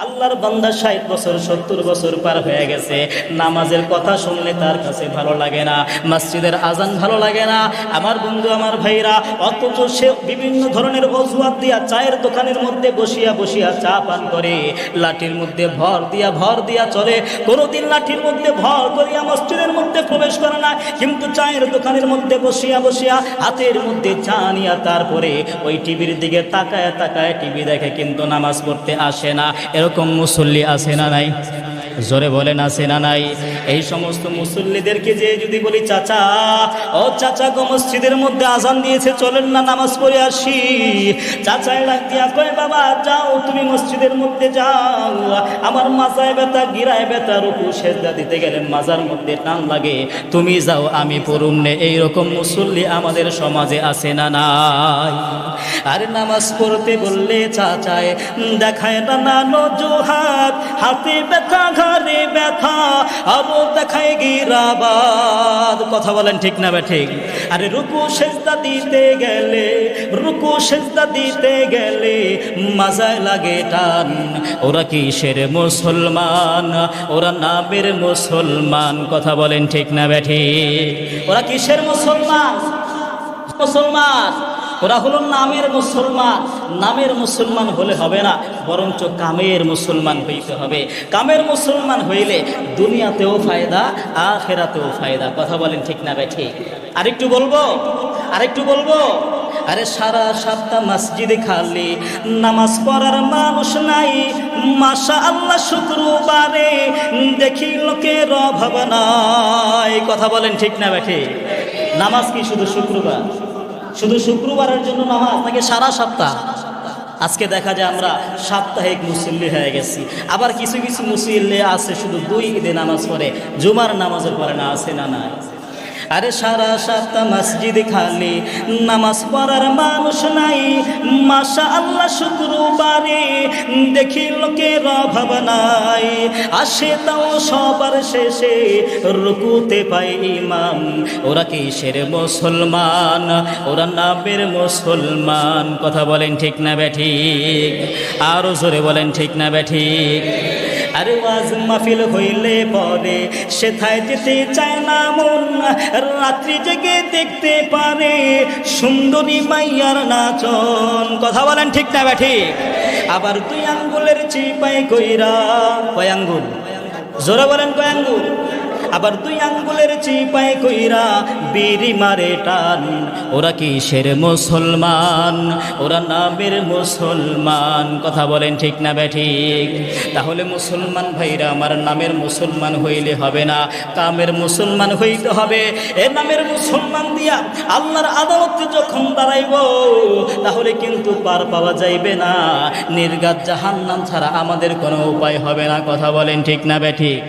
আল্লাহর বান্দা ৬০ বছর ৭০ বছর পার হয়ে গেছে, নামাজের কথা শুনলে তার কাছে ভালো লাগে না, মসজিদের আজান ভালো লাগে না। আমার বন্ধু আমার ভাইরা, অথচ সে বিভিন্ন ধরনের অজুহাত দিয়া চায়ের দোকানের মধ্যে বসিয়া বসিয়া চা পান করে, লাঠির মধ্যে ভর দিয়া চলে। কোনোদিন লাঠির মধ্যে ভর করিয়া মসজিদের মধ্যে প্রবেশ করে না, কিন্তু চায়ের দোকানের মধ্যে বসিয়া বসিয়া হাতের মধ্যে চা নিয়া তারপরে ওই টিভির দিকে তাকায় তাকায় টিভি দেখে, কিন্তু নামাজ পড়তে আসে না। এরকম মুসল্লি আছে না নাই? জোরে বলেন আছে না নাই? এই সমস্ত মুসল্লিদেরকে যে যদি বলি, চাচা ও চাচা গো, মসজিদের মধ্যে আজান দিয়েছে, চলেন না নামাজ পড়ে আসি। চাচাই ডাক দিয়া কয়, বাবা যাও, তুমি মসজিদের মধ্যে যাও, আমার মাজায় ব্যথা, গিরায় ব্যথা, রুকু সেজদা দিতে গেলে মাজার মধ্যে টান লাগে, তুমি যাও আমি পড়ুম নে। এইরকম মুসল্লি আমাদের সমাজে আছে না নাই? আরে নামাজ পড়তে বললে চাচায় দেখায় না নজুহাত, হাতে ব্যথা ঘরে ব্যথা, আরো দেখায় গিরাবাদ। কথা বলেন ঠিক না ঠিক? আরে রুকু সেজদা দিতে গেলে মাজায় লাগে টান। ওরা কিসের মুসলমান? ওরা নামের মুসলমান। কথা বলেন ঠিক না ঠিক? ওরা কিসের মুসলমান? ওরা হলো নামের মুসলমান। নামের মুসলমান হলে হবে না, বরঞ্চ কামের মুসলমান হইতে হবে। কামের মুসলমান হইলে দুনিয়াতেও ফায়দা, আখিরাতেও ফায়দা। কথা বলেন ঠিক না ঠিক? আরেকটু বলবো। আরে সারা সপ্তাহ মসজিদে খালি, নামাজ পড়ার মানুষ নাই। মাশাআল্লাহ শুক্রবারে দেখি লোকের অভাব নাই। কথা বলেন ঠিক না ঠিক? নামাজ কি শুধু শুক্রবার? শুধু শুক্রবারের জন্য নামাজ নাকি সারা সপ্তাহ? আজকে দেখা যায় আমরা সাপ্তাহিক মুসল্লি হয়ে গেছি। আবার কিছু কিছু মুসল্লি আছে শুধু 2 ঈদে নামাজ পড়ে, জুমার নামাজও পড়ে না। আছে না নাই? আরে সারা সপ্তাহ মসজিদ খালি, নামাজ পড়ার মানুষ নাই। মাশাআল্লাহ শুক্রবারে দেখি লোকের অভাব নাই। আসে তাও সবার শেষে রুকুতে পায় ইমাম। ওরা কিসের মুসলমান? ওরা নামের মুসলমান। কথা বলেন ঠিক না ঠিক? আরো জোরে বলেন ঠিক না ঠিক? আরে ওয়াজ মাহফিল হইলে পরে সেথায় যেতে চায় না মন, রাত্রি জেগে দেখতে পারে সুন্দরী মাইয়ার নাচন। কথা বলেন ঠিক না ঠিক? আবার 2 আঙ্গুলের চিপাই কইরা, কয় আঙ্গুল? জোরে বলেন কয় আঙ্গুল? আবার 2 আঙ্গুলের চিপাই কইরা বিড়ি মারে টান। ওরা কিসের মুসলমান? ওরা নামের মুসলমান। কথা বলেন ঠিক না ঠিক? তাহলে মুসলমান ভাইরা আমার, নামের মুসলমান হইলে হবে না, কামের মুসলমান হইতে হবে। এ নামের মুসলমান দিয়া আল্লাহর আদালতে যখন দাঁড়াইব, তাহলে কিন্তু পার পাওয়া যাইবে না। নির্ঘাত জাহান্নাম ছাড়া আমাদের কোনো উপায় হবে না। কথা বলেন ঠিক না ঠিক?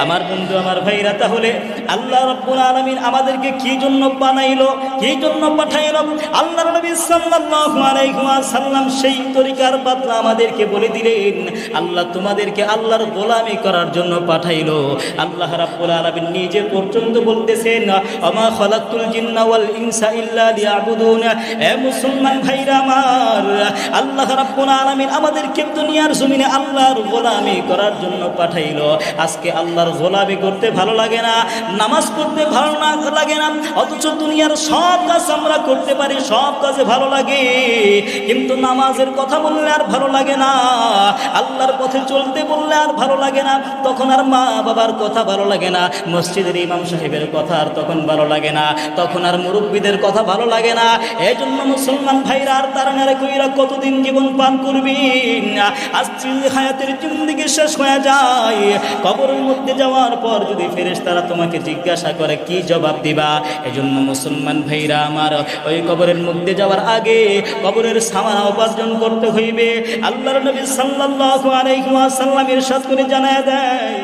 আমার বন্ধু আমার ভাইরা, তাহলে আল্লাহ রাব্বুল আলামিন আমাদেরকে কি জন্য বানাইলো, কি জন্য পাঠাইলো? আল্লাহর নবী সাল্লাল্লাহু আলাইহি ওয়াসাল্লাম সেই তরিকার বাতলা আমাদেরকে বলে দিলেন। আল্লাহ তোমাদেরকে আল্লাহর গোলামি করার জন্য পাঠাইলো। আল্লাহ রাব্বুল আলামিন নিজে পর্যন্ত বলতেছেন, আমা খালাকতুল জিন্না ওয়াল ইনসা ইল্লা লিয়াবুদুন। এ মুসলমান ভাইরা আমার, আল্লাহ রাব্বুল আলামিন আমাদেরকে দুনিয়ার জমিনে আল্লাহর গোলামি করার জন্য পাঠাইলো। আজকে আল্লাহর গোলামি করতে ভালো লাগে না, নামাজ পড়তে ভালো লাগে না, অথচ দুনিয়ার সব কাজ আমরা করতে পারি, সব কাজে ভালো লাগে, কিন্তু নামাজের কথা বললে আর ভালো লাগে না, আল্লাহর পথে চলতে বললে আর ভালো লাগে না, তখন আর মা বাবার কথা ভালো লাগে না, মসজিদের ইমাম সাহেবের কথা আর তখন ভালো লাগে না, তখন আর মুরব্বীদের কথা ভালো লাগে না। এই জন্য মুসলমান ভাইরা, আর তারা কইরা কতদিন জীবন পান করবি? আজ হায়াতের জিন্দেগি শেষ হয়ে যায়, কবরের মধ্যে যাওয়ার পর যদি ফেরেশতারা তোমাকে জিজ্ঞাসা করে, কি জবাব দিবা? এজন্য মুসলমান ভাইরা আমার, ওই কবরের মধ্যে যাওয়ার আগে কবরের সামানা উপার্জন করতে হইবে। আল্লাহর নবী সাল্লাল্লাহু আলাইহি ওয়াসাল্লাম ইরশাদ করে জানায় দেয়।